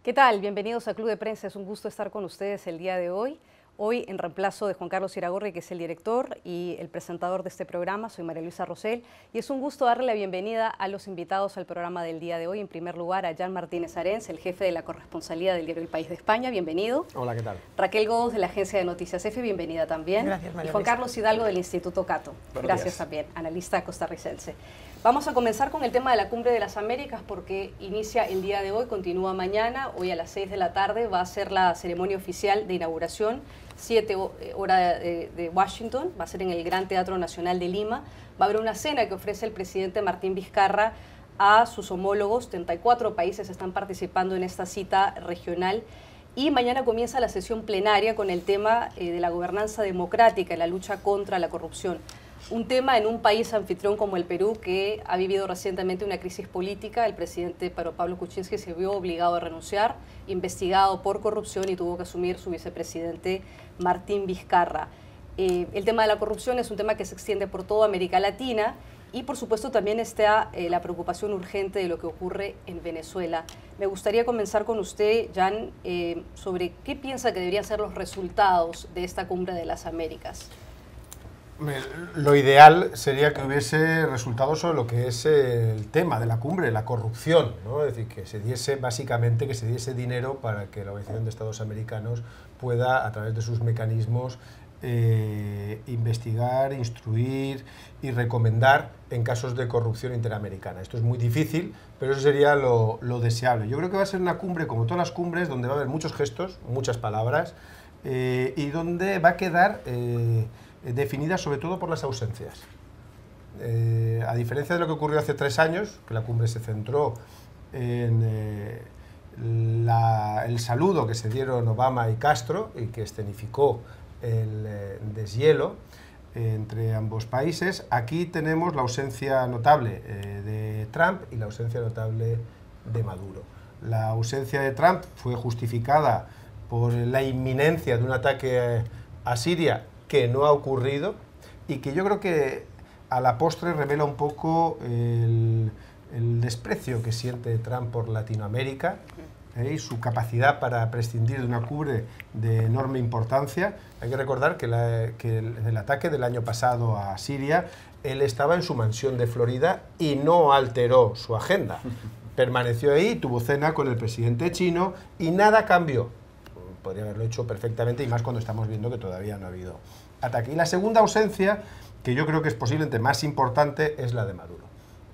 ¿Qué tal? Bienvenidos a Club de Prensa. Es un gusto estar con ustedes el día de hoy. Hoy, en reemplazo de Juan Carlos Iragorri, que es el director y el presentador de este programa, soy María Luisa Rosell, y es un gusto darle la bienvenida a los invitados al programa del día de hoy. En primer lugar, a Jan Martínez Arens, el jefe de la corresponsalía del diario El País de España. Bienvenido. Hola, ¿qué tal? Raquel Godos, de la agencia de Noticias EFE. Bienvenida también. Gracias, María Y Juan Luisa. Carlos Hidalgo, del Instituto Cato. Buenos Gracias días. también, analista costarricense. Vamos a comenzar con el tema de la Cumbre de las Américas porque inicia el día de hoy, continúa mañana. Hoy a las 6 de la tarde va a ser la ceremonia oficial de inauguración, 7 horas de Washington, va a ser en el Gran Teatro Nacional de Lima. Va a haber una cena que ofrece el presidente Martín Vizcarra a sus homólogos. 34 países están participando en esta cita regional. Y mañana comienza la sesión plenaria con el tema de la gobernanza democrática y la lucha contra la corrupción. Un tema en un país anfitrión como el Perú, que ha vivido recientemente una crisis política. El presidente Pablo Kuczynski se vio obligado a renunciar, investigado por corrupción, y tuvo que asumir su vicepresidente Martín Vizcarra. El tema de la corrupción es un tema que se extiende por toda América Latina y, por supuesto, también está la preocupación urgente de lo que ocurre en Venezuela. Me gustaría comenzar con usted, Jan, sobre qué piensa que deberían ser los resultados de esta Cumbre de las Américas. Lo ideal sería que hubiese resultados sobre lo que es el tema de la cumbre, la corrupción, ¿no? Es decir, que se diese básicamente dinero para que la Organización de Estados Americanos pueda, a través de sus mecanismos, investigar, instruir y recomendar en casos de corrupción interamericana. Esto es muy difícil, pero eso sería lo deseable. Yo creo que va a ser una cumbre, como todas las cumbres, donde va a haber muchos gestos, muchas palabras, y donde va a quedar definida sobre todo por las ausencias. A diferencia de lo que ocurrió hace 3 años, que la cumbre se centró en el saludo que se dieron Obama y Castro y que escenificó el deshielo entre ambos países, aquí tenemos la ausencia notable de Trump y la ausencia notable de Maduro. La ausencia de Trump fue justificada por la inminencia de un ataque a Siria que no ha ocurrido y que yo creo que a la postre revela un poco el desprecio que siente Trump por Latinoamérica y su capacidad para prescindir de una cumbre de enorme importancia. Hay que recordar que el ataque del año pasado a Siria, él estaba en su mansión de Florida y no alteró su agenda. Permaneció ahí, tuvo cena con el presidente chino y nada cambió. Podría haberlo hecho perfectamente, y más cuando estamos viendo que todavía no ha habido ataque. Y la segunda ausencia, que yo creo que es posiblemente más importante, es la de Maduro,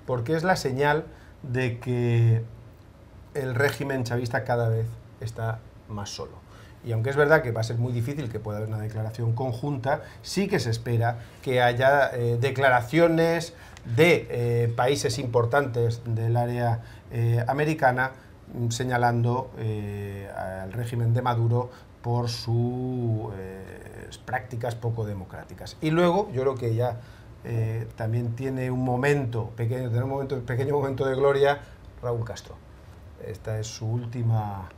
porque es la señal de que el régimen chavista cada vez está más solo. Y aunque es verdad que va a ser muy difícil que pueda haber una declaración conjunta, sí que se espera que haya declaraciones de países importantes del área americana señalando al régimen de Maduro por sus prácticas poco democráticas. Y luego, yo creo que ya también tiene un pequeño momento de gloria Raúl Castro. Esta es su última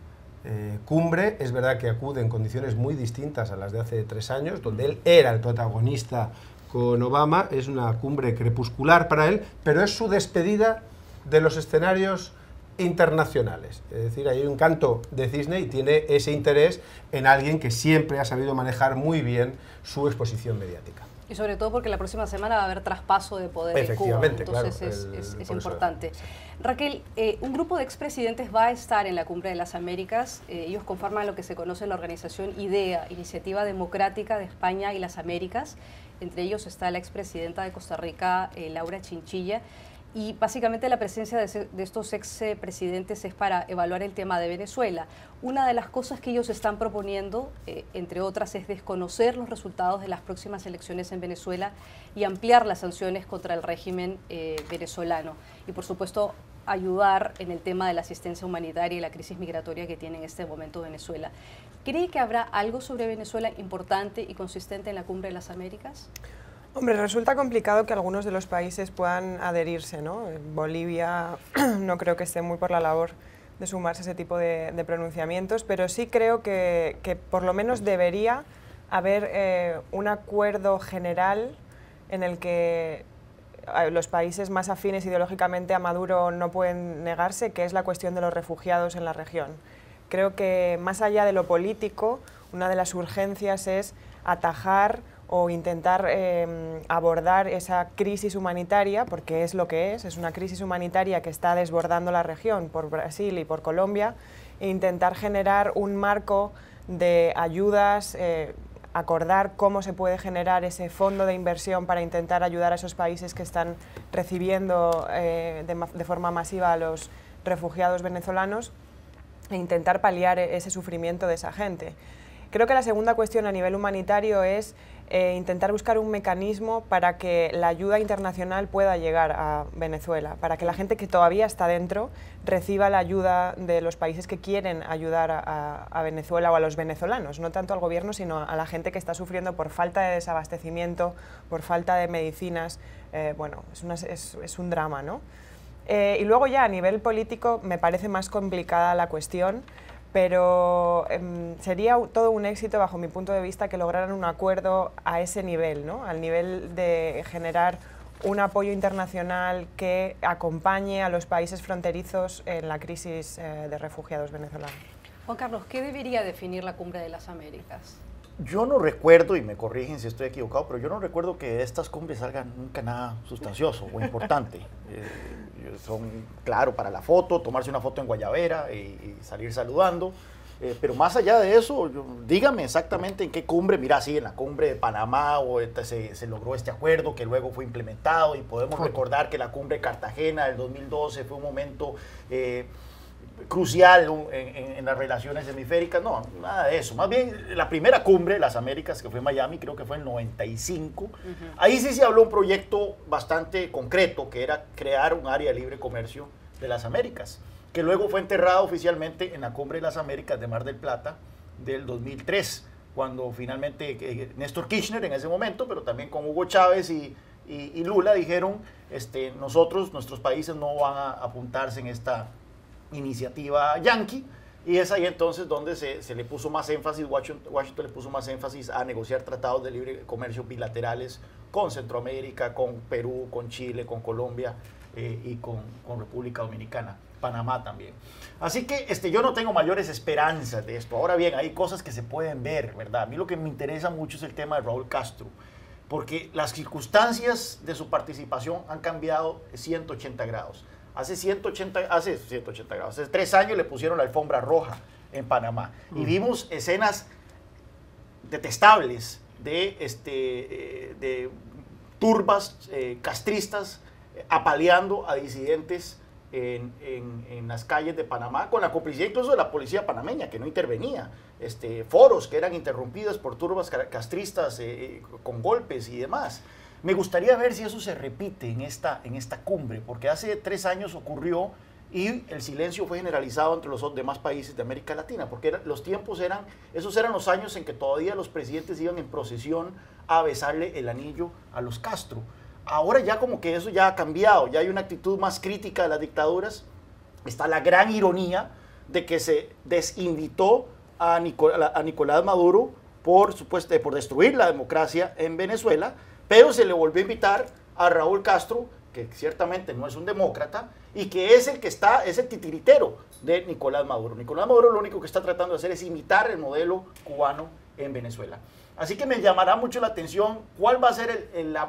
cumbre. Es verdad que acude en condiciones muy distintas a las de hace 3 años, donde él era el protagonista con Obama. Es una cumbre crepuscular para él, pero es su despedida de los escenarios internacionales. Es decir, hay un canto de cisne y tiene ese interés en alguien que siempre ha sabido manejar muy bien su exposición mediática. Y sobre todo porque la próxima semana va a haber traspaso de poder en Cuba, Efectivamente, entonces claro, es importante. Raquel, un grupo de expresidentes va a estar en la Cumbre de las Américas. Ellos conforman lo que se conoce en la organización IDEA, Iniciativa Democrática de España y las Américas. Entre ellos está la expresidenta de Costa Rica, Laura Chinchilla. Y básicamente la presencia de estos expresidentes es para evaluar el tema de Venezuela. Una de las cosas que ellos están proponiendo, entre otras, es desconocer los resultados de las próximas elecciones en Venezuela y ampliar las sanciones contra el régimen venezolano. Y, por supuesto, ayudar en el tema de la asistencia humanitaria y la crisis migratoria que tiene en este momento Venezuela. ¿Cree que habrá algo sobre Venezuela importante y consistente en la Cumbre de las Américas? Hombre, resulta complicado que algunos de los países puedan adherirse, ¿no? Bolivia no creo que esté muy por la labor de sumarse a ese tipo de pronunciamientos, pero sí creo que por lo menos debería haber un acuerdo general en el que los países más afines ideológicamente a Maduro no pueden negarse, que es la cuestión de los refugiados en la región. Creo que más allá de lo político, una de las urgencias es atajar o intentar abordar esa crisis humanitaria, porque es lo que es una crisis humanitaria que está desbordando la región por Brasil y por Colombia, e intentar generar un marco de ayudas, acordar cómo se puede generar ese fondo de inversión para intentar ayudar a esos países que están recibiendo de forma masiva a los refugiados venezolanos e intentar paliar ese sufrimiento de esa gente. Creo que la segunda cuestión a nivel humanitario es intentar buscar un mecanismo para que la ayuda internacional pueda llegar a Venezuela, para que la gente que todavía está dentro reciba la ayuda de los países que quieren ayudar a Venezuela o a los venezolanos, no tanto al gobierno, sino a la gente que está sufriendo por falta de desabastecimiento, por falta de medicinas. Bueno, es un drama, ¿no? Y luego ya a nivel político me parece más complicada la cuestión, pero sería todo un éxito bajo mi punto de vista que lograran un acuerdo a ese nivel, ¿no? Al nivel de generar un apoyo internacional que acompañe a los países fronterizos en la crisis de refugiados venezolanos. Juan Carlos, ¿qué debería definir la Cumbre de las Américas? Yo no recuerdo, y me corrigen si estoy equivocado, pero yo no recuerdo que de estas cumbres salga nunca nada sustancioso o importante. Son, claro, para la foto, tomarse una foto en Guayabera y salir saludando, pero más allá de eso, dígame exactamente en qué cumbre. Mira, sí, en la cumbre de Panamá se logró este acuerdo que luego fue implementado, y podemos recordar que la cumbre de Cartagena del 2012 fue un momento crucial en las relaciones hemisféricas. No, nada de eso. Más bien, la primera cumbre de las Américas, que fue en Miami, creo que fue en el 95, ahí sí se habló un proyecto bastante concreto, que era crear un área de libre comercio de las Américas, que luego fue enterrado oficialmente en la cumbre de las Américas de Mar del Plata del 2003, cuando finalmente Néstor Kirchner en ese momento, pero también con Hugo Chávez y Lula, dijeron, nuestros países no van a apuntarse en esta iniciativa yanqui, y es ahí entonces donde se le puso más énfasis, Washington le puso más énfasis a negociar tratados de libre comercio bilaterales con Centroamérica, con Perú, con Chile, con Colombia y con República Dominicana, Panamá también. Así que yo no tengo mayores esperanzas de esto. Ahora bien, hay cosas que se pueden ver, ¿verdad? A mí lo que me interesa mucho es el tema de Raúl Castro, porque las circunstancias de su participación han cambiado 180 grados. Hace 3 años le pusieron la alfombra roja en Panamá y vimos escenas detestables de turbas castristas apaleando a disidentes en las calles de Panamá, con la complicidad incluso de la policía panameña, que no intervenía. Foros que eran interrumpidos por turbas castristas con golpes y demás. Me gustaría ver si eso se repite en esta cumbre, porque hace 3 años ocurrió y el silencio fue generalizado entre los demás países de América Latina, porque esos eran los años en que todavía los presidentes iban en procesión a besarle el anillo a los Castro. Ahora ya como que eso ya ha cambiado, ya hay una actitud más crítica de las dictaduras. Está la gran ironía de que se desinvitó a Nicolás Maduro por destruir la democracia en Venezuela, pero se le volvió a invitar a Raúl Castro, que ciertamente no es un demócrata, y que es el titiritero de Nicolás Maduro. Nicolás Maduro lo único que está tratando de hacer es imitar el modelo cubano en Venezuela. Así que me llamará mucho la atención cuál va a ser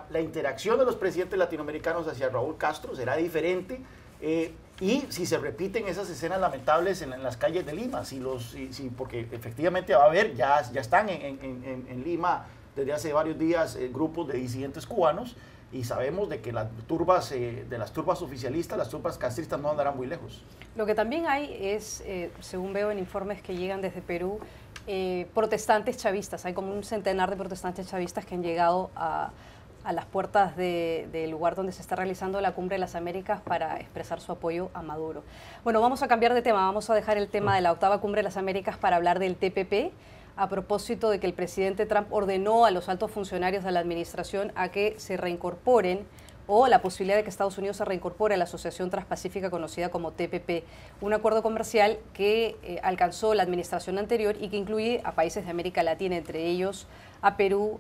la interacción de los presidentes latinoamericanos hacia Raúl Castro. ¿Será diferente? Y si se repiten esas escenas lamentables en las calles de Lima, porque efectivamente va a haber, ya están en Lima desde hace varios días grupos de disidentes cubanos, y sabemos de que las turbas oficialistas, las turbas castristas no andarán muy lejos. Lo que también hay es, según veo en informes que llegan desde Perú, protestantes chavistas. Hay como un centenar de protestantes chavistas que han llegado a las puertas del lugar donde se está realizando la Cumbre de las Américas para expresar su apoyo a Maduro. Bueno, vamos a cambiar de tema, vamos a dejar el tema de la 8ª Cumbre de las Américas para hablar del TPP, a propósito de que el presidente Trump ordenó a los altos funcionarios de la administración a que se reincorporen, o la posibilidad de que Estados Unidos se reincorpore a la Asociación Transpacífica conocida como TPP, un acuerdo comercial que alcanzó la administración anterior y que incluye a países de América Latina, entre ellos a Perú,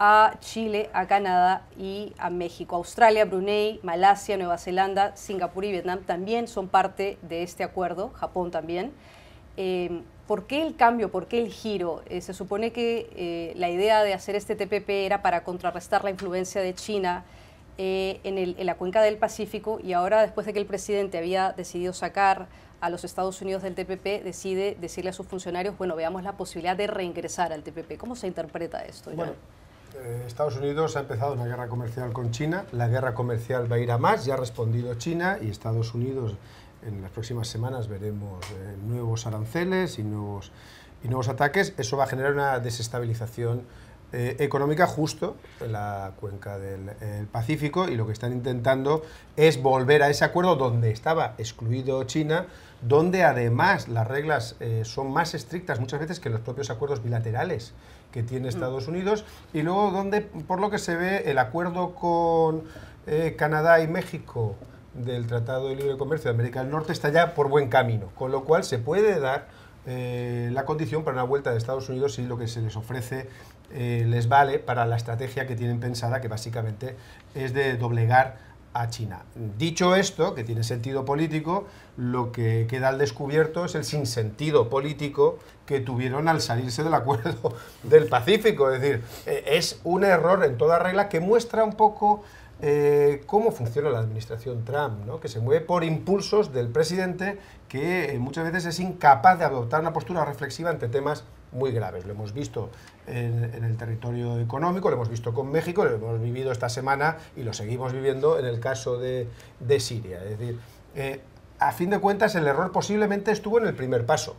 a Chile, a Canadá y a México. Australia, Brunei, Malasia, Nueva Zelanda, Singapur y Vietnam también son parte de este acuerdo, Japón también. ¿Por qué el cambio, por qué el giro? Se supone que la idea de hacer este TPP era para contrarrestar la influencia de China en la cuenca del Pacífico, y ahora, después de que el presidente había decidido sacar a los Estados Unidos del TPP, decide decirle a sus funcionarios, bueno, veamos la posibilidad de reingresar al TPP. ¿Cómo se interpreta esto, Irán? Bueno, Estados Unidos ha empezado una guerra comercial con China, la guerra comercial va a ir a más, ya ha respondido China, y Estados Unidos en las próximas semanas veremos nuevos aranceles y nuevos ataques. Eso va a generar una desestabilización económica justo en la cuenca del Pacífico, y lo que están intentando es volver a ese acuerdo donde estaba excluido China, donde además las reglas son más estrictas muchas veces que los propios acuerdos bilaterales que tiene Estados Unidos, y luego donde, por lo que se ve, el acuerdo con Canadá y México del Tratado de Libre Comercio de América del Norte está ya por buen camino, con lo cual se puede dar la condición para una vuelta de Estados Unidos si lo que se les ofrece les vale para la estrategia que tienen pensada, que básicamente es de doblegar a China. Dicho esto, que tiene sentido político, lo que queda al descubierto es el sinsentido político que tuvieron al salirse del acuerdo del Pacífico. Es decir, es un error en toda regla que muestra un poco cómo funciona la administración Trump, ¿no? Que se mueve por impulsos del presidente, que muchas veces es incapaz de adoptar una postura reflexiva ante temas muy graves. Lo hemos visto en el territorio económico, lo hemos visto con México, lo hemos vivido esta semana y lo seguimos viviendo en el caso de Siria. Es decir, a fin de cuentas, el error posiblemente estuvo en el primer paso.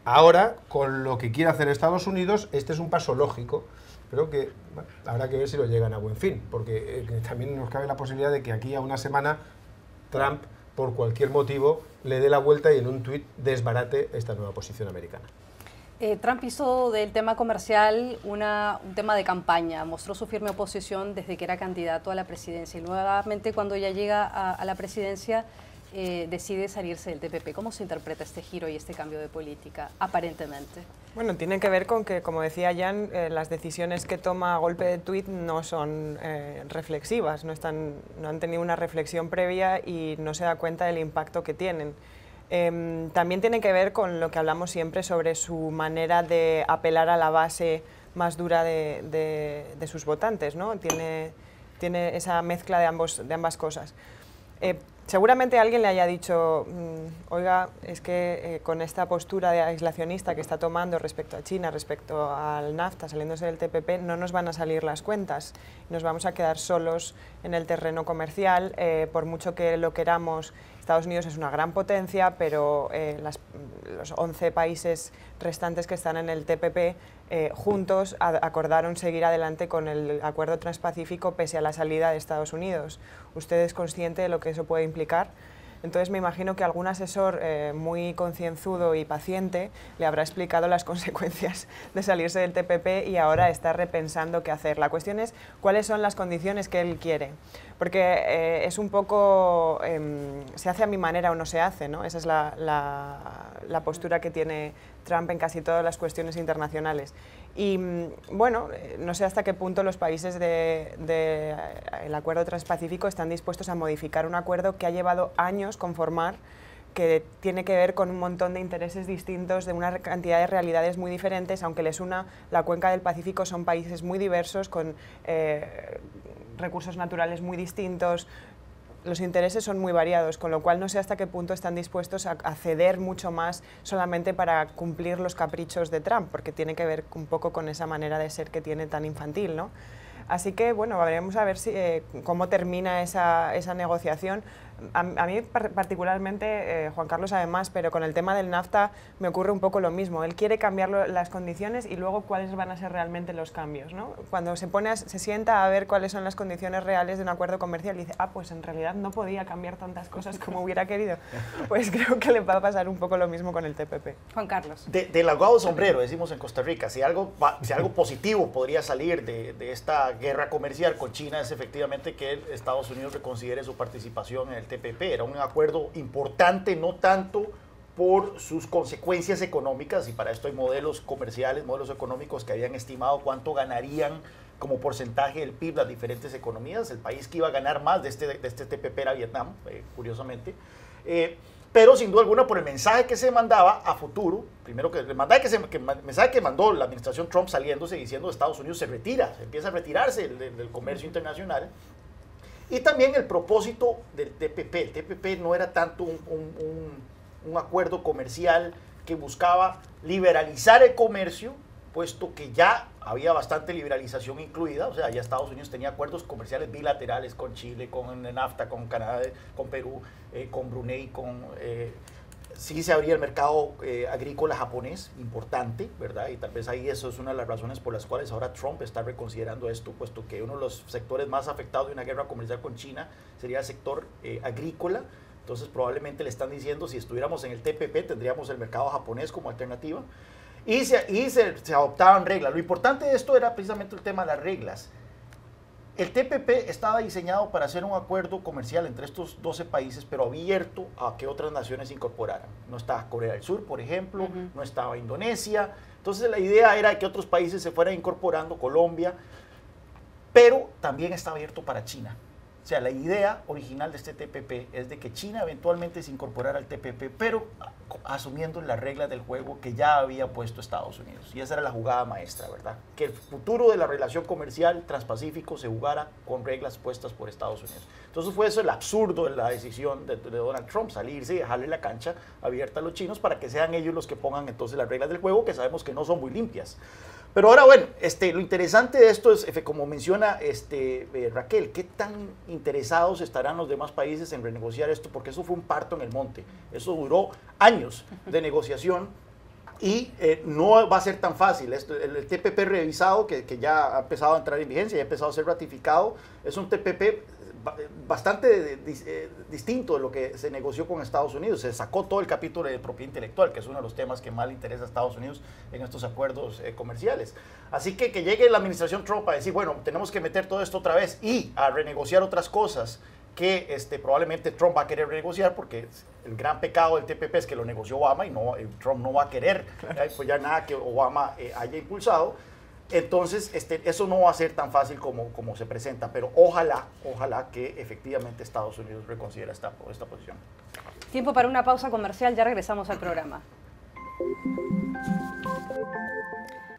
Ahora, con lo que quiere hacer Estados Unidos, este es un paso lógico, pero que bueno, habrá que ver si lo llegan a buen fin, porque también nos cabe la posibilidad de que aquí a una semana Trump, por cualquier motivo, le dé la vuelta y en un tuit desbarate esta nueva posición americana. Trump hizo del tema comercial un tema de campaña, mostró su firme oposición desde que era candidato a la presidencia, y nuevamente cuando ya llega a la presidencia decide salirse del TPP. ¿Cómo se interpreta este giro y este cambio de política, aparentemente? Bueno, tiene que ver con que, como decía Jan, las decisiones que toma a golpe de tuit no son reflexivas, no han tenido una reflexión previa y no se da cuenta del impacto que tienen. También tiene que ver con lo que hablamos siempre sobre su manera de apelar a la base más dura de sus votantes, ¿no? Tiene esa mezcla de ambas cosas. Seguramente alguien le haya dicho, oiga, es que con esta postura de aislacionista que está tomando respecto a China, respecto al NAFTA, saliéndose del TPP, no nos van a salir las cuentas, nos vamos a quedar solos en el terreno comercial, por mucho que lo queramos. Estados Unidos es una gran potencia, pero los 11 países restantes que están en el TPP juntos acordaron seguir adelante con el acuerdo transpacífico pese a la salida de Estados Unidos. ¿Usted es consciente de lo que eso puede implicar? Entonces me imagino que algún asesor muy concienzudo y paciente le habrá explicado las consecuencias de salirse del TPP y ahora está repensando qué hacer. La cuestión es cuáles son las condiciones que él quiere, porque es un poco, se hace a mi manera o no se hace, ¿no? Esa es la postura que tiene Trump en casi todas las cuestiones internacionales. Y bueno, no sé hasta qué punto los países del Acuerdo Transpacífico están dispuestos a modificar un acuerdo que ha llevado años conformar, que tiene que ver con un montón de intereses distintos, de una cantidad de realidades muy diferentes, aunque les una la cuenca del Pacífico, son países muy diversos, con recursos naturales muy distintos. Los intereses son muy variados, con lo cual no sé hasta qué punto están dispuestos a ceder mucho más solamente para cumplir los caprichos de Trump, porque tiene que ver un poco con esa manera de ser que tiene tan infantil, ¿no? Así que, bueno, veremos a ver cómo termina esa negociación. A mí particularmente, Juan Carlos además, pero con el tema del NAFTA me ocurre un poco lo mismo. Él quiere cambiar las condiciones y luego cuáles van a ser realmente los cambios, ¿no? Cuando se sienta a ver cuáles son las condiciones reales de un acuerdo comercial y dice, pues en realidad no podía cambiar tantas cosas como hubiera querido. Pues creo que le va a pasar un poco lo mismo con el TPP. Juan Carlos. Del ahogado sombrero, decimos en Costa Rica, si algo positivo podría salir de esta guerra comercial con China es efectivamente que Estados Unidos reconsidere su participación en el TPP. Era un acuerdo importante, no tanto por sus consecuencias económicas, y para esto hay modelos comerciales, modelos económicos que habían estimado cuánto ganarían como porcentaje del PIB las diferentes economías. El país que iba a ganar más de este TPP era Vietnam, curiosamente. Pero sin duda alguna por el mensaje que se mandaba a futuro, primero que el mensaje que mandó la administración Trump saliéndose diciendo que Estados Unidos se retira, se empieza a retirarse del comercio internacional, y también el propósito del TPP. El TPP no era tanto un acuerdo comercial que buscaba liberalizar el comercio, puesto que ya había bastante liberalización incluida, o sea, ya Estados Unidos tenía acuerdos comerciales bilaterales con Chile, con NAFTA, con Canadá, con Perú, con Brunei, sí se abría el mercado agrícola japonés, importante, ¿verdad? Y tal vez ahí eso es una de las razones por las cuales ahora Trump está reconsiderando esto, puesto que uno de los sectores más afectados de una guerra comercial con China sería el sector agrícola. Entonces probablemente le están diciendo, si estuviéramos en el TPP tendríamos el mercado japonés como alternativa. Y se adoptaban reglas. Lo importante de esto era precisamente el tema de las reglas. El TPP estaba diseñado para hacer un acuerdo comercial entre estos 12 países, pero abierto a que otras naciones se incorporaran. No estaba Corea del Sur, por ejemplo, no estaba Indonesia. Entonces la idea era que otros países se fueran incorporando, Colombia, pero también estaba abierto para China. O sea, la idea original de este TPP es de que China eventualmente se incorporara al TPP, pero asumiendo las reglas del juego que ya había puesto Estados Unidos. Y esa era la jugada maestra, ¿verdad? Que el futuro de la relación comercial transpacífico se jugara con reglas puestas por Estados Unidos. Entonces fue eso el absurdo de la decisión de Donald Trump, salirse y dejarle la cancha abierta a los chinos para que sean ellos los que pongan entonces las reglas del juego, que sabemos que no son muy limpias. Pero ahora, bueno, lo interesante de esto es, como menciona Raquel, ¿qué tan interesados estarán los demás países en renegociar esto? Porque eso fue un parto en el monte. Eso duró años de negociación y no va a ser tan fácil. El TPP revisado, que ya ha empezado a entrar en vigencia, ya ha empezado a ser ratificado, es un TPP bastante distinto de lo que se negoció con Estados Unidos. Se sacó todo el capítulo de propiedad intelectual, que es uno de los temas que más le interesa a Estados Unidos en estos acuerdos comerciales. Así que llegue la administración Trump a decir, bueno, tenemos que meter todo esto otra vez y a renegociar otras cosas que probablemente Trump va a querer renegociar, porque el gran pecado del TPP es que lo negoció Obama y Trump no va a querer apoyar nada que Obama haya impulsado. Entonces, eso no va a ser tan fácil como se presenta, pero ojalá que efectivamente Estados Unidos reconsidere esta posición. Tiempo para una pausa comercial, ya regresamos al programa.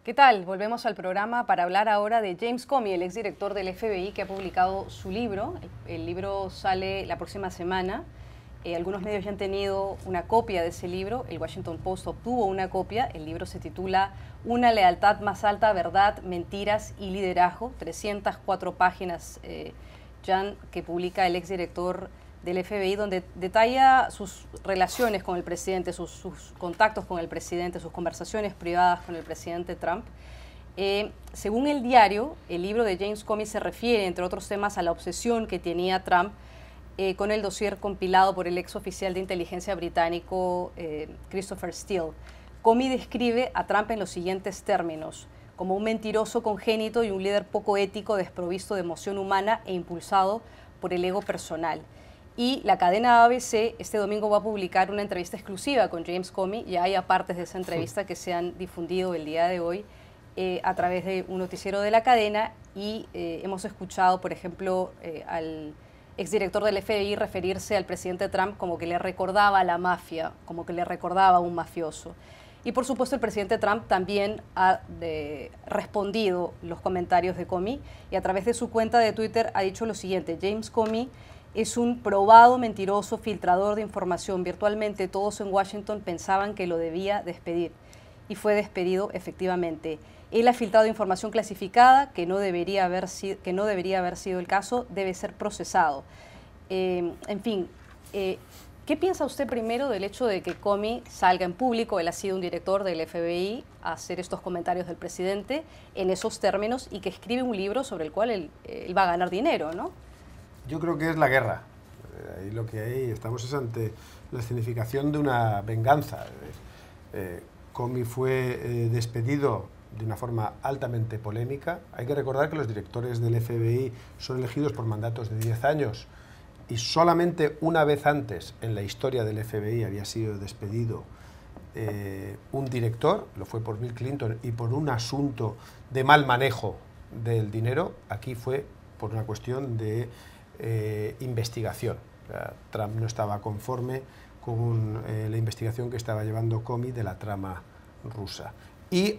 ¿Qué tal? Volvemos al programa para hablar ahora de James Comey, el exdirector del FBI, que ha publicado su libro. El libro sale la próxima semana. Algunos medios ya han tenido una copia de ese libro. El Washington Post obtuvo una copia. El libro se titula Una lealtad más alta, verdad, mentiras y liderazgo. 304 páginas, Jan, que publica el exdirector del FBI, donde detalla sus relaciones con el presidente, sus contactos con el presidente, sus conversaciones privadas con el presidente Trump. Según el diario, el libro de James Comey se refiere, entre otros temas, a la obsesión que tenía Trump con el dossier compilado por el ex oficial de inteligencia británico Christopher Steele. Comey describe a Trump en los siguientes términos: como un mentiroso congénito y un líder poco ético, desprovisto de emoción humana e impulsado por el ego personal. Y la cadena ABC este domingo va a publicar una entrevista exclusiva con James Comey. Ya hay partes de esa entrevista que se han difundido el día de hoy a través de un noticiero de la cadena, y hemos escuchado, por ejemplo, al exdirector del FBI referirse al presidente Trump como que le recordaba a la mafia, como que le recordaba a un mafioso. Y por supuesto el presidente Trump también ha respondido los comentarios de Comey, y a través de su cuenta de Twitter ha dicho lo siguiente: James Comey es un probado mentiroso, filtrador de información. Virtualmente todos en Washington pensaban que lo debía despedir, y fue despedido efectivamente. Él ha filtrado información clasificada que no debería haber sido el caso, debe ser procesado. En fin, ¿qué piensa usted primero del hecho de que Comey salga en público? Él ha sido un director del FBI, a hacer estos comentarios del presidente en esos términos, y que escribe un libro sobre el cual él va a ganar dinero, ¿no? Yo creo que es la guerra. Ahí lo que hay, estamos es ante la escenificación de una venganza. Comey fue despedido de una forma altamente polémica. Hay que recordar que los directores del FBI son elegidos por mandatos de 10 años y solamente una vez antes en la historia del FBI había sido despedido un director, lo fue por Bill Clinton, y por un asunto de mal manejo del dinero, aquí fue por una cuestión de investigación. Trump no estaba conforme con la investigación que estaba llevando Comey de la trama rusa. Y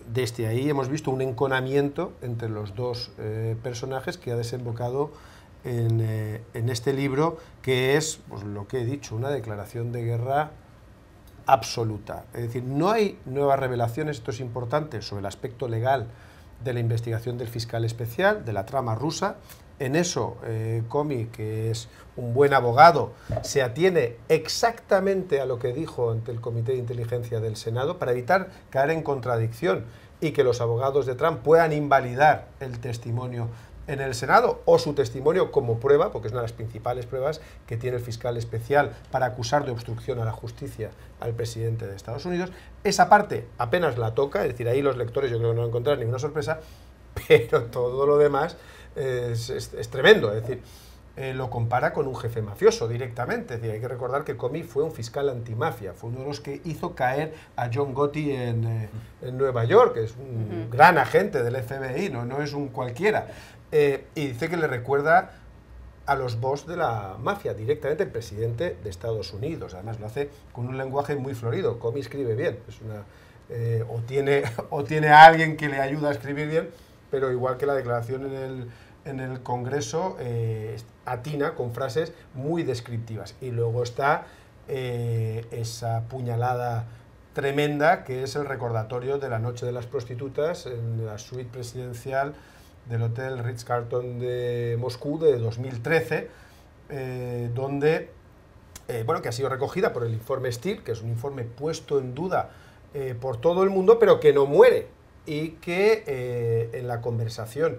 desde ahí hemos visto un enconamiento entre los dos personajes que ha desembocado en este libro, que es, pues, lo que he dicho, una declaración de guerra absoluta. Es decir, no hay nuevas revelaciones, esto es importante, sobre el aspecto legal de la investigación del fiscal especial, de la trama rusa. En eso, Comey, que es un buen abogado, se atiene exactamente a lo que dijo ante el Comité de Inteligencia del Senado para evitar caer en contradicción y que los abogados de Trump puedan invalidar el testimonio en el Senado o su testimonio como prueba, porque es una de las principales pruebas que tiene el fiscal especial para acusar de obstrucción a la justicia al presidente de Estados Unidos. Esa parte apenas la toca, es decir, ahí los lectores yo creo que no van a encontrar ninguna sorpresa, pero todo lo demás es tremendo, es decir, lo compara con un jefe mafioso directamente. Es decir, hay que recordar que Comey fue un fiscal antimafia, fue uno de los que hizo caer a John Gotti en Nueva York, que es un gran agente del FBI, no es un cualquiera. Y dice que le recuerda a los boss de la mafia, directamente el presidente de Estados Unidos. Además lo hace con un lenguaje muy florido. Comey escribe bien, es o tiene a alguien que le ayuda a escribir bien, pero igual que la declaración en el Congreso, atina con frases muy descriptivas. Y luego está esa puñalada tremenda que es el recordatorio de la noche de las prostitutas en la suite presidencial del Hotel Ritz-Carlton de Moscú de 2013, donde, bueno, que ha sido recogida por el informe Steele, que es un informe puesto en duda por todo el mundo, pero que no muere, y que en la conversación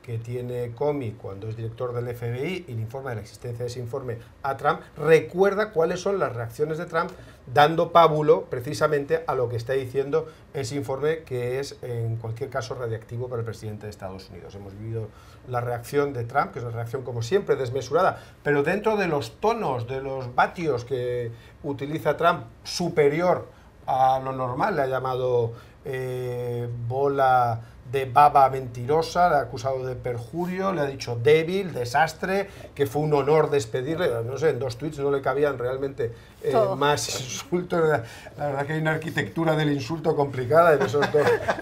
que tiene Comey cuando es director del FBI y le informa de la existencia de ese informe a Trump, recuerda cuáles son las reacciones de Trump, dando pábulo precisamente a lo que está diciendo ese informe, que es en cualquier caso radiactivo para el presidente de Estados Unidos. Hemos vivido la reacción de Trump, que es una reacción como siempre desmesurada, pero dentro de los tonos, de los vatios que utiliza Trump, superior a lo normal. Le ha llamado bola de baba mentirosa, le ha acusado de perjurio, le ha dicho débil, desastre, que fue un honor despedirle. No sé, en 2 tweets no le cabían realmente más insultos. La verdad que hay una arquitectura del insulto complicada en esos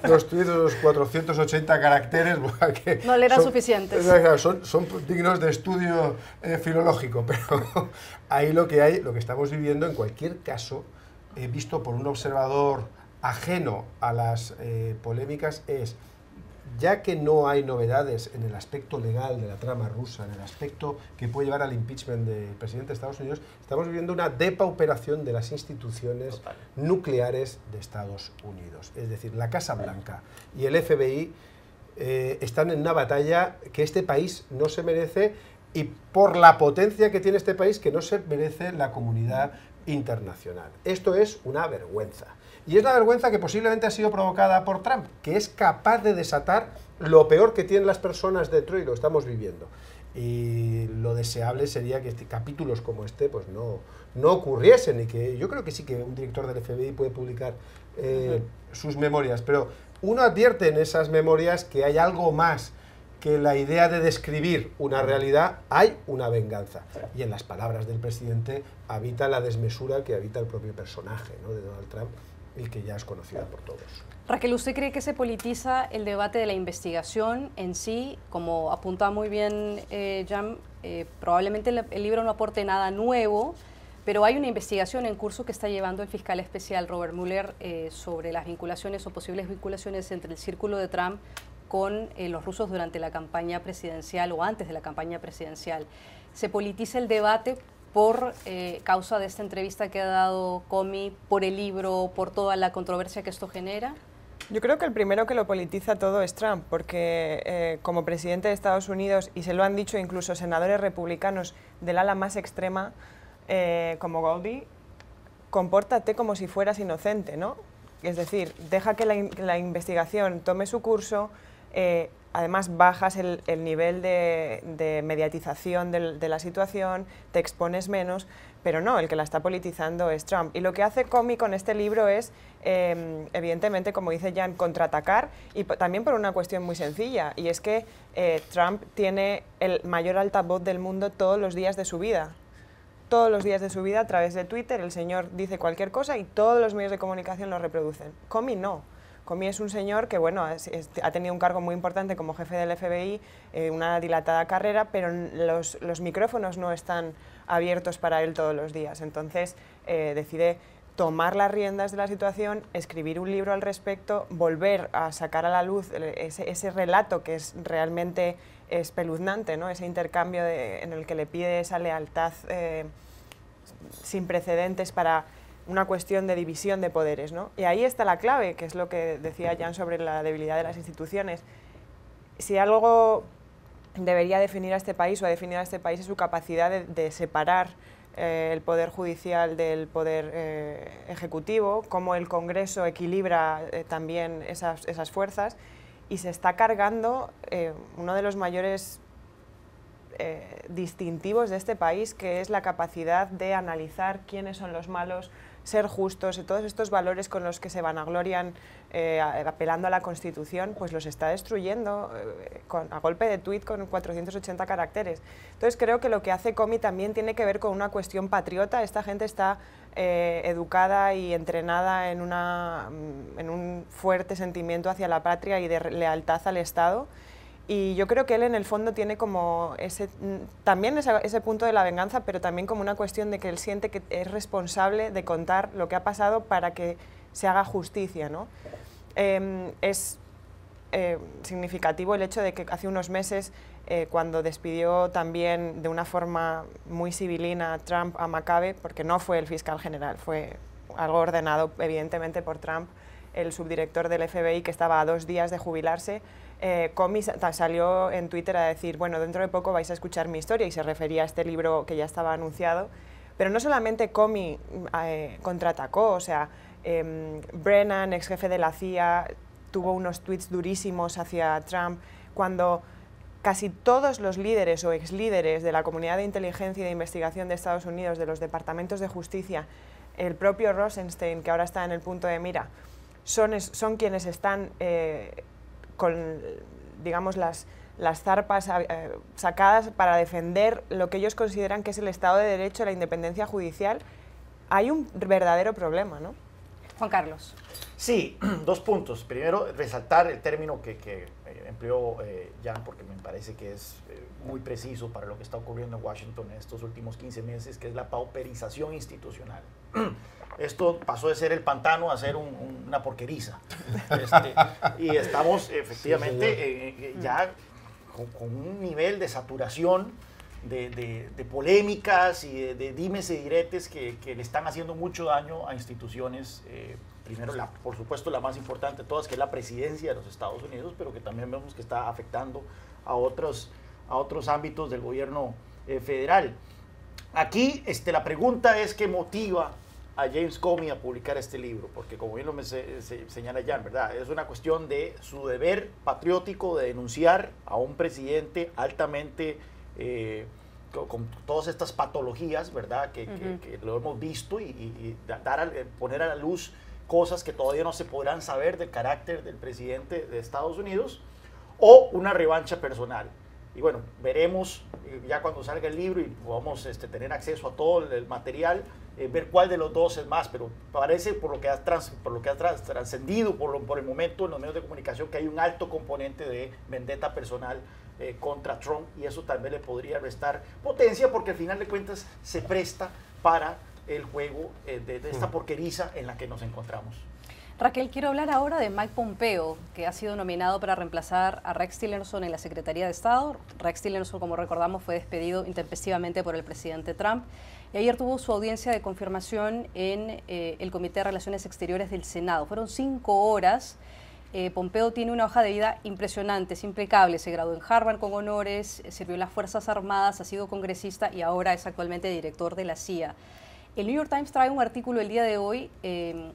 dos tweets, los 480 caracteres. Que no le eran suficientes. Son dignos de estudio filológico, pero ahí lo que estamos viviendo en cualquier caso, visto por un observador ajeno a las polémicas, es, ya que no hay novedades en el aspecto legal de la trama rusa, en el aspecto que puede llevar al impeachment del presidente de Estados Unidos, estamos viviendo una depauperación de las instituciones nucleares de Estados Unidos. Es decir, la Casa Blanca y el FBI están en una batalla que este país no se merece, y por la potencia que tiene este país, que no se merece la comunidad internacional. Esto es una vergüenza. Y es una vergüenza que posiblemente ha sido provocada por Trump, que es capaz de desatar lo peor que tienen las personas dentro, y lo estamos viviendo. Y lo deseable sería que capítulos como este pues no ocurriesen, y que yo creo que sí que un director del FBI puede publicar sus memorias, pero uno advierte en esas memorias que hay algo más que la idea de describir una realidad. Hay una venganza, y en las palabras del presidente habita la desmesura que habita el propio personaje, ¿no?, de Donald Trump, y que ya es conocida por todos. Raquel, ¿usted cree que se politiza el debate de la investigación en sí? Como apunta muy bien Jan, probablemente el libro no aporte nada nuevo, pero hay una investigación en curso que está llevando el fiscal especial Robert Mueller sobre las vinculaciones o posibles vinculaciones entre el círculo de Trump con los rusos durante la campaña presidencial o antes de la campaña presidencial. ¿Se politiza el debate por causa de esta entrevista que ha dado Comey, por el libro, por toda la controversia que esto genera? Yo creo que el primero que lo politiza todo es Trump, porque como presidente de Estados Unidos, y se lo han dicho incluso senadores republicanos del ala más extrema, como Goldie, compórtate como si fueras inocente, ¿no? Es decir, deja que la investigación tome su curso, además bajas el nivel de mediatización de la situación, te expones menos, pero no, el que la está politizando es Trump. Y lo que hace Comey con este libro es, evidentemente, como dice Jan, contraatacar, y también por una cuestión muy sencilla, y es que Trump tiene el mayor altavoz del mundo todos los días de su vida. Todos los días de su vida, a través de Twitter, el señor dice cualquier cosa y todos los medios de comunicación lo reproducen. Comey no. Comey es un señor que, bueno, ha tenido un cargo muy importante como jefe del FBI, una dilatada carrera, pero los micrófonos no están abiertos para él todos los días. Entonces, decide tomar las riendas de la situación, escribir un libro al respecto, volver a sacar a la luz ese relato que es realmente espeluznante, ¿no? Ese intercambio en el que le pide esa lealtad sin precedentes para una cuestión de división de poderes, ¿no? Y ahí está la clave, que es lo que decía Jan sobre la debilidad de las instituciones. Si algo debería definir a este país o ha definido a este país es su capacidad de separar el poder judicial del poder ejecutivo, cómo el Congreso equilibra también esas fuerzas, y se está cargando uno de los mayores distintivos de este país, que es la capacidad de analizar quiénes son los malos, ser justos, y todos estos valores con los que se vanaglorian apelando a la Constitución, pues los está destruyendo a golpe de tuit con 480 caracteres. Entonces creo que lo que hace Comey también tiene que ver con una cuestión patriota. Esta gente está educada y entrenada en un fuerte sentimiento hacia la patria y de lealtad al Estado. Y yo creo que él en el fondo tiene como también ese punto de la venganza, pero también como una cuestión de que él siente que es responsable de contar lo que ha pasado para que se haga justicia, ¿no? Es significativo el hecho de que hace unos meses, cuando despidió también de una forma muy civilina Trump a McCabe, porque no fue el fiscal general, fue algo ordenado evidentemente por Trump, el subdirector del FBI, que estaba a 2 días de jubilarse, Comey salió en Twitter a decir, bueno, dentro de poco vais a escuchar mi historia, y se refería a este libro que ya estaba anunciado. Pero no solamente Comey contraatacó, o sea, Brennan, ex jefe de la CIA, tuvo unos tweets durísimos hacia Trump, cuando casi todos los líderes o exlíderes de la comunidad de inteligencia y de investigación de Estados Unidos, de los departamentos de justicia, el propio Rosenstein, que ahora está en el punto de mira, son quienes están con, digamos, las zarpas sacadas para defender lo que ellos consideran que es el Estado de Derecho, la independencia judicial. Hay un verdadero problema, ¿no? Juan Carlos. Sí, 2 puntos. Primero, resaltar el término que empleó Jan, porque me parece que es muy preciso para lo que está ocurriendo en Washington en estos últimos 15 meses, que es la pauperización institucional. Esto pasó de ser el pantano a ser una porqueriza. Y estamos efectivamente ya con un nivel de saturación, de polémicas y de dimes y diretes que le están haciendo mucho daño a instituciones, primero por supuesto la más importante de todas, que es la presidencia de los Estados Unidos, pero que también vemos que está afectando a otros ámbitos del gobierno federal. Aquí la pregunta es qué motiva a James Comey a publicar este libro, porque como bien lo señala Jan, ¿verdad? Es una cuestión de su deber patriótico de denunciar a un presidente altamente con todas estas patologías, ¿verdad? Que lo hemos visto, y poner a la luz cosas que todavía no se podrán saber del carácter del presidente de Estados Unidos, o una revancha personal. Y bueno, veremos ya cuando salga el libro y podamos tener acceso a todo el material, ver cuál de los dos es más, pero parece por lo que ha trascendido por el momento en los medios de comunicación, que hay un alto componente de vendetta personal contra Trump, y eso también le podría restar potencia, porque al final de cuentas se presta para el juego de esta porqueriza en la que nos encontramos. Raquel, quiero hablar ahora de Mike Pompeo, que ha sido nominado para reemplazar a Rex Tillerson en la Secretaría de Estado. Rex Tillerson, como recordamos, fue despedido intempestivamente por el presidente Trump, y ayer tuvo su audiencia de confirmación en el Comité de Relaciones Exteriores del Senado. Fueron 5 horas. Pompeo tiene una hoja de vida impresionante, es impecable. Se graduó en Harvard con honores, sirvió en las Fuerzas Armadas, ha sido congresista y ahora es actualmente director de la CIA. El New York Times trae un artículo el día de hoy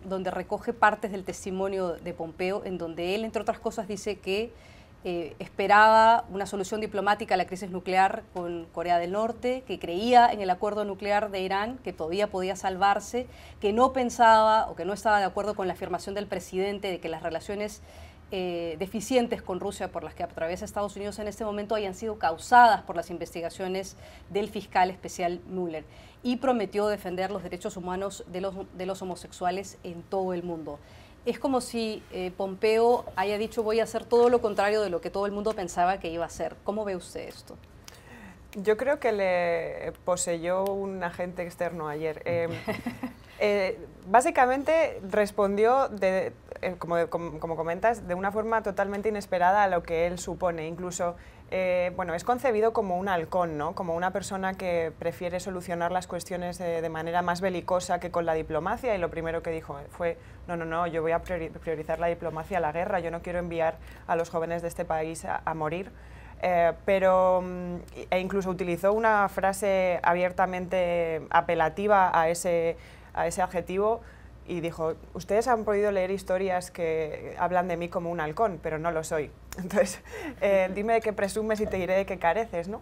donde recoge partes del testimonio de Pompeo, en donde él, entre otras cosas, dice que esperaba una solución diplomática a la crisis nuclear con Corea del Norte, que creía en el acuerdo nuclear de Irán, que todavía podía salvarse, que no pensaba o que no estaba de acuerdo con la afirmación del presidente de que las relaciones deficientes con Rusia por las que atraviesa Estados Unidos en este momento hayan sido causadas por las investigaciones del fiscal especial Mueller, y prometió defender los derechos humanos de los homosexuales en todo el mundo. Es como si Pompeo haya dicho voy a hacer todo lo contrario de lo que todo el mundo pensaba que iba a hacer. ¿Cómo ve usted esto? Yo creo que le poseyó un agente externo ayer. Básicamente respondió, como comentas, de una forma totalmente inesperada a lo que él supone. Incluso, bueno, es concebido como un halcón, ¿no? Como una persona que prefiere solucionar las cuestiones de manera más belicosa que con la diplomacia, y lo primero que dijo fue, no, yo voy a priorizar la diplomacia a la guerra, yo no quiero enviar a los jóvenes de este país a morir. E incluso utilizó una frase abiertamente apelativa a ese adjetivo y dijo, ustedes han podido leer historias que hablan de mí como un halcón, pero no lo soy. Entonces, dime de qué presumes y te diré de qué careces, ¿no?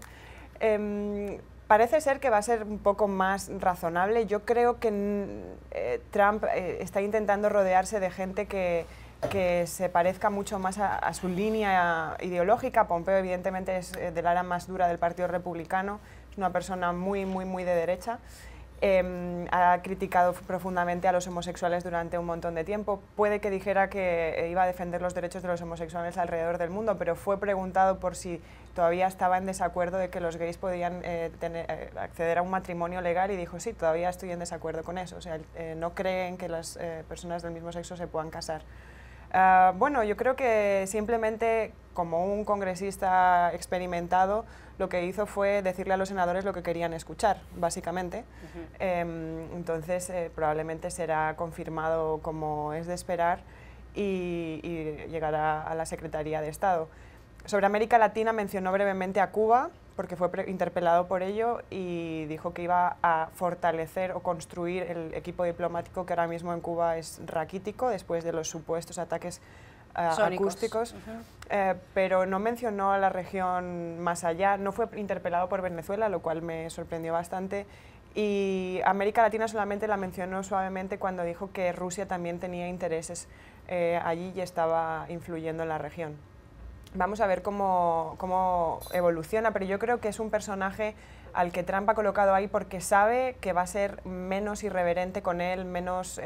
Parece ser que va a ser un poco más razonable. Yo creo que Trump está intentando rodearse de gente que se parezca mucho más a su línea ideológica. Pompeo evidentemente es del ala más dura del Partido Republicano, es una persona muy de derecha. Ha criticado profundamente a los homosexuales durante un montón de tiempo. Puede que dijera que iba a defender los derechos de los homosexuales alrededor del mundo, pero fue preguntado por si todavía estaba en desacuerdo de que los gays podían acceder a un matrimonio legal, y dijo, sí, todavía estoy en desacuerdo con eso. O sea, no creen que las personas del mismo sexo se puedan casar. Bueno, yo creo que simplemente, como un congresista experimentado, lo que hizo fue decirle a los senadores lo que querían escuchar, básicamente. Entonces, probablemente será confirmado como es de esperar y llegará a la Secretaría de Estado. Sobre América Latina mencionó brevemente a Cuba, porque fue interpelado por ello, y dijo que iba a fortalecer o construir el equipo diplomático, que ahora mismo en Cuba es raquítico después de los supuestos ataques acústicos, pero no mencionó a la región más allá. No fue interpelado por Venezuela, lo cual me sorprendió bastante, y América Latina solamente la mencionó suavemente cuando dijo que Rusia también tenía intereses allí y estaba influyendo en la región. Vamos a ver cómo evoluciona, pero yo creo que es un personaje al que Trump ha colocado ahí porque sabe que va a ser menos irreverente con él, menos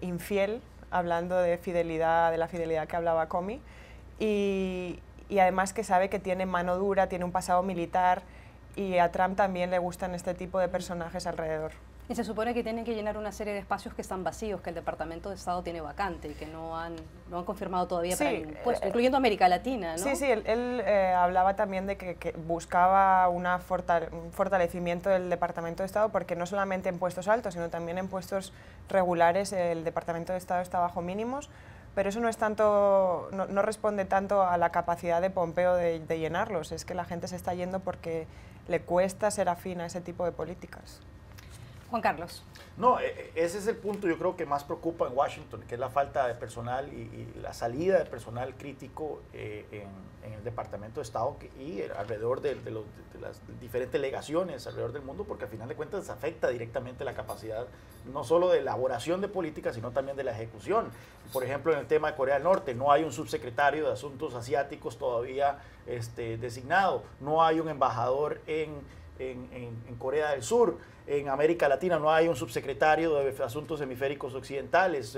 infiel, hablando de fidelidad, de la fidelidad que hablaba Comey, y además que sabe que tiene mano dura, tiene un pasado militar, y a Trump también le gustan este tipo de personajes alrededor. Y se supone que tienen que llenar una serie de espacios que están vacíos, que el Departamento de Estado tiene vacante y que no han confirmado todavía para ningún puesto, incluyendo América Latina, ¿no? Sí, él hablaba también de que buscaba un fortalecimiento del Departamento de Estado, porque no solamente en puestos altos, sino también en puestos regulares el Departamento de Estado está bajo mínimos, pero eso no es tanto, no responde tanto a la capacidad de Pompeo de llenarlos, es que la gente se está yendo porque le cuesta ser afín a ese tipo de políticas. Juan Carlos. No, ese es el punto yo creo que más preocupa en Washington, que es la falta de personal y la salida de personal crítico en el Departamento de Estado y alrededor de las diferentes delegaciones alrededor del mundo, porque al final de cuentas afecta directamente la capacidad no solo de elaboración de políticas, sino también de la ejecución. Por ejemplo, en el tema de Corea del Norte, no hay un subsecretario de Asuntos Asiáticos todavía designado, no hay un embajador en Corea del Sur. En América Latina no hay un subsecretario de Asuntos Hemisféricos Occidentales.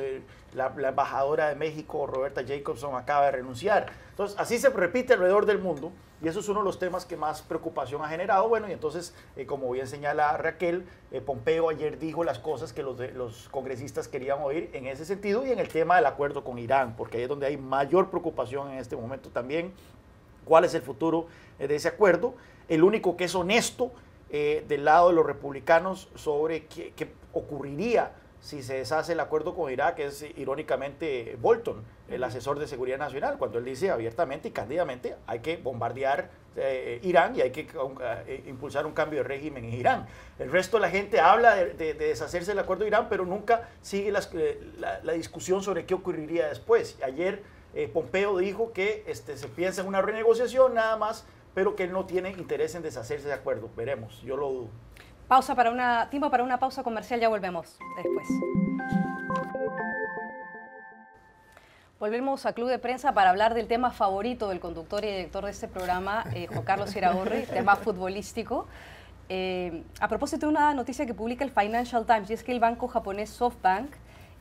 La embajadora de México, Roberta Jacobson, acaba de renunciar. Entonces, así se repite alrededor del mundo, y eso es uno de los temas que más preocupación ha generado. Bueno, y entonces, como bien señala Raquel, Pompeo ayer dijo las cosas que los congresistas querían oír en ese sentido, y en el tema del acuerdo con Irán, porque ahí es donde hay mayor preocupación en este momento también. ¿Cuál es el futuro de ese acuerdo? El único que es honesto del lado de los republicanos sobre qué ocurriría si se deshace el acuerdo con Irak es irónicamente Bolton, el asesor de seguridad nacional, cuando él dice abiertamente y cándidamente hay que bombardear Irán y hay que impulsar un cambio de régimen en Irán. El resto de la gente habla de deshacerse del acuerdo de Irán, pero nunca sigue la discusión sobre qué ocurriría después. Ayer Pompeo dijo que se piensa en una renegociación nada más, pero que él no tiene interés en deshacerse de acuerdo. Veremos, yo lo dudo. Tiempo para una pausa comercial, ya volvemos después. Volvemos a Club de Prensa para hablar del tema favorito del conductor y director de este programa, Juan Carlos Iragorri, tema futbolístico. A propósito de una noticia que publica el Financial Times, y es que el banco japonés SoftBank,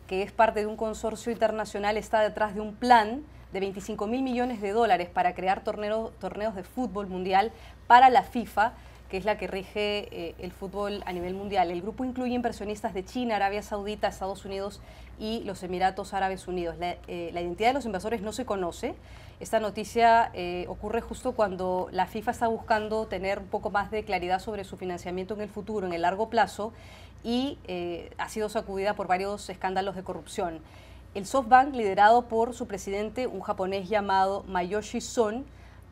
que es parte de un consorcio internacional, está detrás de un plan de 25.000 millones de dólares para crear torneos de fútbol mundial para la FIFA, que es la que rige el fútbol a nivel mundial. El grupo incluye inversionistas de China, Arabia Saudita, Estados Unidos y los Emiratos Árabes Unidos. La identidad de los inversores no se conoce. Esta noticia ocurre justo cuando la FIFA está buscando tener un poco más de claridad sobre su financiamiento en el futuro, en el largo plazo, y ha sido sacudida por varios escándalos de corrupción. El SoftBank, liderado por su presidente, un japonés llamado Masayoshi Son,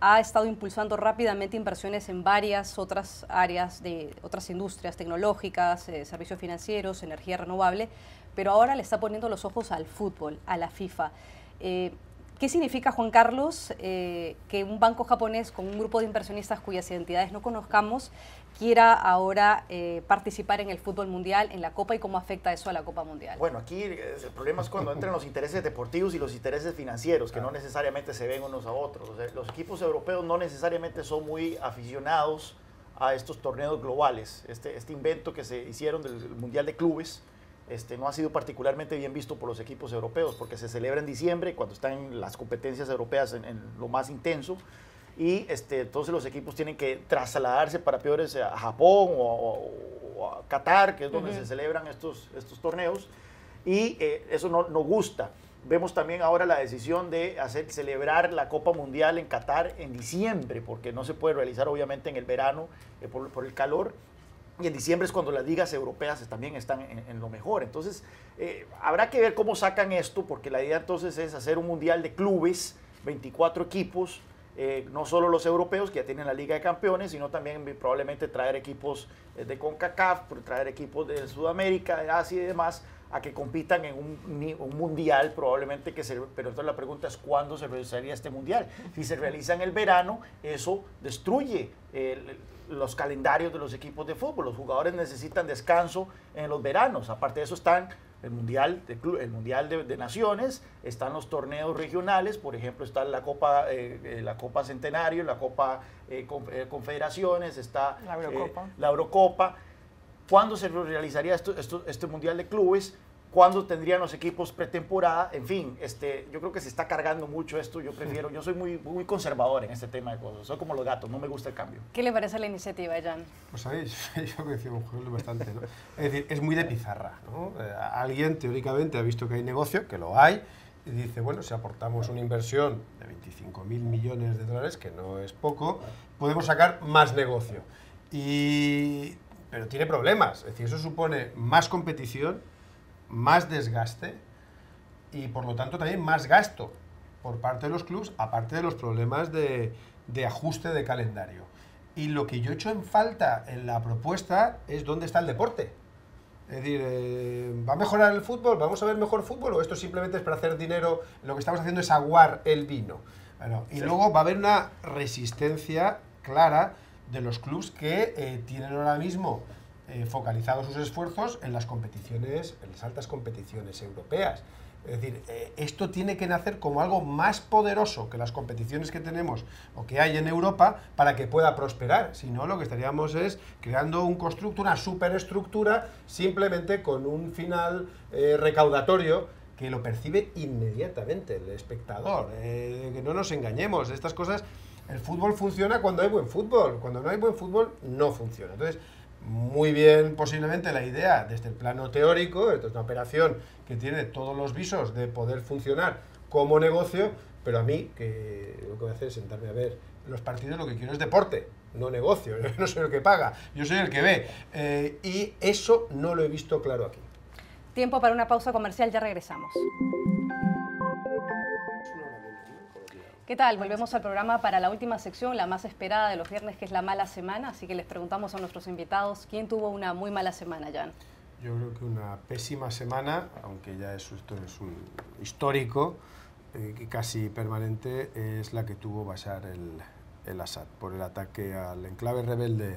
ha estado impulsando rápidamente inversiones en varias otras áreas de otras industrias tecnológicas, servicios financieros, energía renovable, pero ahora le está poniendo los ojos al fútbol, a la FIFA. ¿Qué significa, Juan Carlos, que un banco japonés con un grupo de inversionistas cuyas identidades no conozcamos quiera ahora participar en el fútbol mundial, en la Copa, y cómo afecta eso a la Copa Mundial? Bueno, aquí el problema es cuando entran los intereses deportivos y los intereses financieros, que no necesariamente se ven unos a otros. O sea, los equipos europeos no necesariamente son muy aficionados a estos torneos globales. Este invento que se hicieron del Mundial de Clubes no ha sido particularmente bien visto por los equipos europeos, porque se celebra en diciembre, cuando están las competencias europeas en lo más intenso, y entonces los equipos tienen que trasladarse para peores a Japón o a Qatar, que es donde se celebran estos torneos, y eso no gusta. Vemos también ahora la decisión de celebrar la Copa Mundial en Qatar en diciembre, porque no se puede realizar obviamente en el verano por el calor. Y en diciembre es cuando las ligas europeas también están en lo mejor. Entonces, habrá que ver cómo sacan esto, porque la idea entonces es hacer un mundial de clubes, 24 equipos, no solo los europeos, que ya tienen la Liga de Campeones, sino también probablemente traer equipos de CONCACAF, traer equipos de Sudamérica, de Asia y demás, a que compitan en un mundial probablemente pero entonces la pregunta es ¿cuándo se realizaría este mundial? Si se realiza en el verano, eso destruye los calendarios de los equipos de fútbol. Los jugadores necesitan descanso en los veranos. Aparte de eso están el Mundial de Naciones, están los torneos regionales, por ejemplo está la Copa Centenario, la Copa Confederaciones, está la Eurocopa. ¿Cuándo se realizaría este Mundial de Clubes? ¿Cuándo tendrían los equipos pretemporada? En fin, yo creo que se está cargando mucho esto. Yo soy muy conservador en este tema de cosas. Soy como los gatos, no me gusta el cambio. ¿Qué le parece la iniciativa, Jan? Pues sabéis, yo coincido con Juan bastante, ¿no? Es decir, es muy de pizarra, ¿no? Alguien teóricamente ha visto que hay negocio, que lo hay, y dice, bueno, si aportamos una inversión de 25.000 millones de dólares, que no es poco, podemos sacar más negocio. Pero tiene problemas, es decir, eso supone más competición, más desgaste y por lo tanto también más gasto por parte de los clubes, aparte de los problemas de ajuste de calendario. Y lo que yo echo en falta en la propuesta es dónde está el deporte. Es decir, ¿va a mejorar el fútbol? ¿Vamos a ver mejor fútbol? ¿O esto simplemente es para hacer dinero? Lo que estamos haciendo es aguar el vino. Bueno, y luego va a haber una resistencia clara de los clubes que tienen ahora mismo focalizados sus esfuerzos en las competiciones, en las altas competiciones europeas. Es decir, esto tiene que nacer como algo más poderoso que las competiciones que tenemos o que hay en Europa para que pueda prosperar. Si no, lo que estaríamos es creando un constructo, una superestructura, simplemente con un final recaudatorio que lo percibe inmediatamente el espectador. Que no nos engañemos, estas cosas, el fútbol funciona cuando hay buen fútbol, cuando no hay buen fútbol no funciona. Entonces, muy bien posiblemente la idea desde el plano teórico, esto es una operación que tiene todos los visos de poder funcionar como negocio, pero a mí, que lo que voy a hacer es sentarme a ver los partidos, lo que quiero es deporte, no negocio. Yo no soy el que paga, yo soy el que ve, y eso no lo he visto claro aquí. Tiempo para una pausa comercial, ya regresamos. ¿Qué tal? Volvemos al programa para la última sección, la más esperada de los viernes, que es la mala semana. Así que les preguntamos a nuestros invitados, ¿quién tuvo una muy mala semana, Jan? Yo creo que una pésima semana, aunque ya esto es un histórico, casi permanente es la que tuvo Bashar el-Assad, por el ataque al enclave rebelde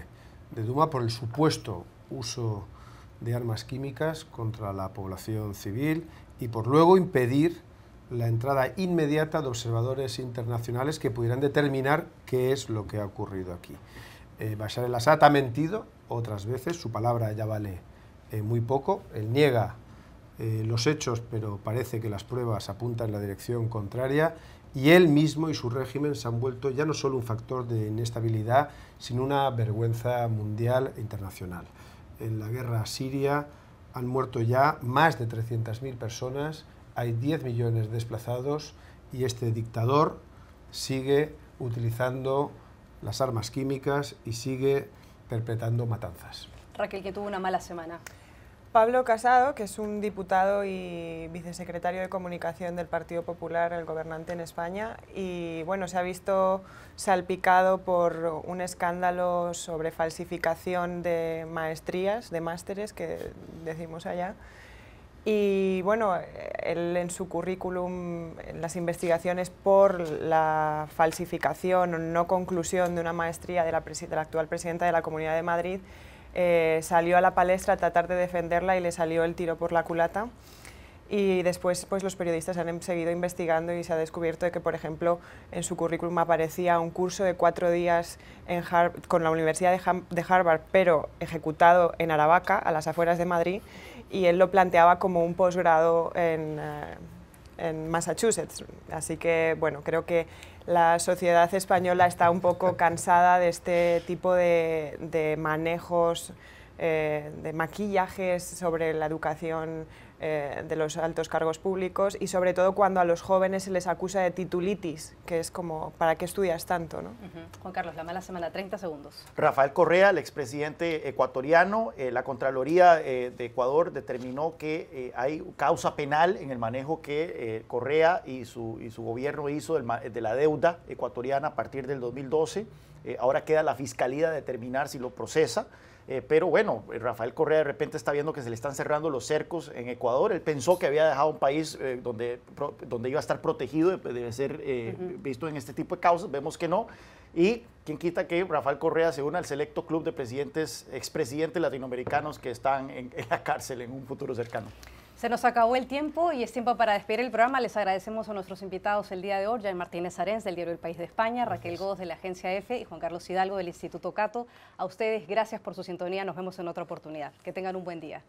de Douma, por el supuesto uso de armas químicas contra la población civil y por luego impedir la entrada inmediata de observadores internacionales que pudieran determinar qué es lo que ha ocurrido aquí. Bashar el-Assad ha mentido otras veces, su palabra ya vale muy poco, él niega los hechos, pero parece que las pruebas apuntan en la dirección contraria, y él mismo y su régimen se han vuelto ya no solo un factor de inestabilidad, sino una vergüenza mundial e internacional. En la guerra siria han muerto ya más de 300.000 personas, hay 10 millones de desplazados y este dictador sigue utilizando las armas químicas y sigue perpetrando matanzas. Raquel, que tuvo una mala semana. Pablo Casado, que es un diputado y vicesecretario de Comunicación del Partido Popular, el gobernante en España, y bueno, se ha visto salpicado por un escándalo sobre falsificación de maestrías, de másteres, que decimos allá. Y bueno, él en su currículum, en las investigaciones por la falsificación o no conclusión de una maestría de la actual presidenta de la Comunidad de Madrid, salió a la palestra a tratar de defenderla y le salió el tiro por la culata. Y después pues, los periodistas han seguido investigando y se ha descubierto de que, por ejemplo, en su currículum aparecía un curso de 4 días con la Universidad de Harvard, pero ejecutado en Aravaca, a las afueras de Madrid, y él lo planteaba como un posgrado en Massachusetts. Así que, bueno, creo que la sociedad española está un poco cansada de este tipo de manejos, de maquillajes sobre la educación de los altos cargos públicos y sobre todo cuando a los jóvenes se les acusa de titulitis, que es como, ¿para qué estudias tanto, no? Juan Carlos, la mala semana, 30 segundos. Rafael Correa, el expresidente ecuatoriano, la Contraloría de Ecuador determinó que hay causa penal en el manejo que Correa y su gobierno hizo de la deuda ecuatoriana a partir del 2012. Ahora queda la Fiscalía determinar si lo procesa. Pero bueno, Rafael Correa de repente está viendo que se le están cerrando los cercos en Ecuador. Él pensó que había dejado un país donde iba a estar protegido, debe ser visto en este tipo de causas. Vemos que no. Y quién quita que Rafael Correa se una al selecto club de expresidentes latinoamericanos que están en la cárcel en un futuro cercano. Se nos acabó el tiempo y es tiempo para despedir el programa. Les agradecemos a nuestros invitados el día de hoy, Jaime Martínez Arens del diario El País de España, Raquel Godos de la agencia EFE y Juan Carlos Hidalgo del Instituto Cato. A ustedes, gracias por su sintonía. Nos vemos en otra oportunidad. Que tengan un buen día.